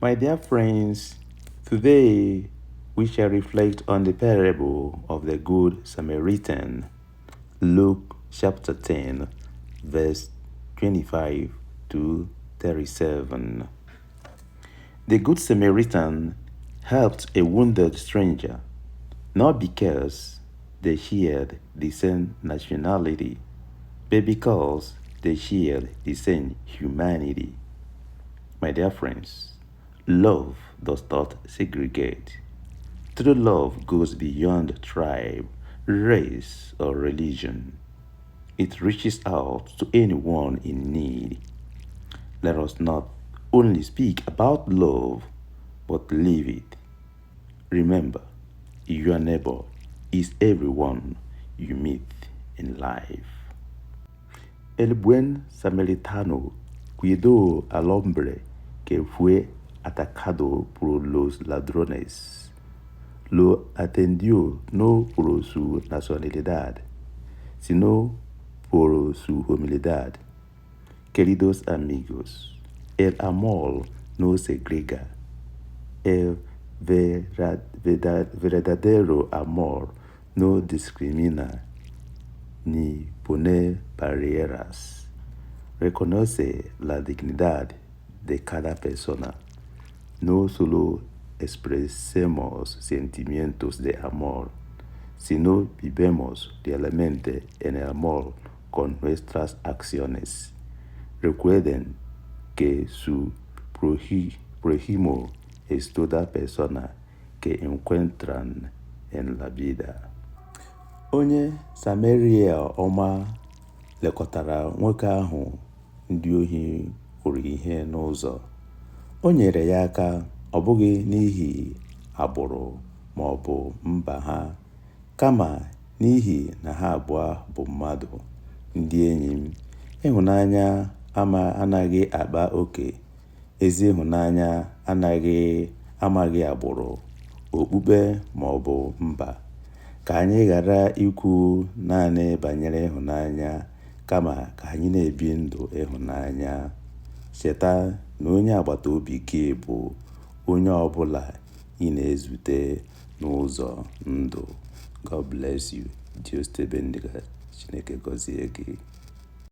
My dear friends, today we shall reflect on the parable of the Good Samaritan, Luke chapter 10, verse 25 to 37. The Good Samaritan helped a wounded stranger, not because they shared the same nationality, but because they shared the same humanity. My dear friends, love does not segregate. True love goes beyond tribe, race, or religion. It reaches out to anyone in need. Let us not only speak about love, but live it. Remember, your neighbor is everyone you meet in life. El buen samaritano cuidó al hombre que fue atacado por los ladrones. Lo atendió no por su nacionalidad, sino por su humildad. Queridos amigos, el amor no segrega. El verdadero amor no discrimina ni pone barreras. Reconoce la dignidad de cada persona. No solo expresemos sentimientos de amor, sino vivemos realmente en el amor con nuestras acciones. Recuerden que su prójimo es toda persona que encuentran en la vida. Onye Samaria ọma lekọtara nwoke ahụ ndị ohi hụrụ ihe n'ụzọ. O nyere ya aka ọ bụghị n'ihi agbụrụ ma ọ bụ mba ha, kama n'ihi na ha abụọ bụ mmadụ. Ndị enyi m, ịhụnanya anaghị akpa oke. Ezi ịhụnanya amaghị agbụrụ, okpukpe ma ọ bụ mba. Ka anyị ghara ikwu naanị banyere ịhụnanya, kama ka anyị na-ebi ndụ ịhụnanya. Cheta na onye agbata obi gị bụ onye ọbụla ị na-ezute n'ụzọ ndụ. God bless you. Dios te bendiga. Chineke gọzie gị.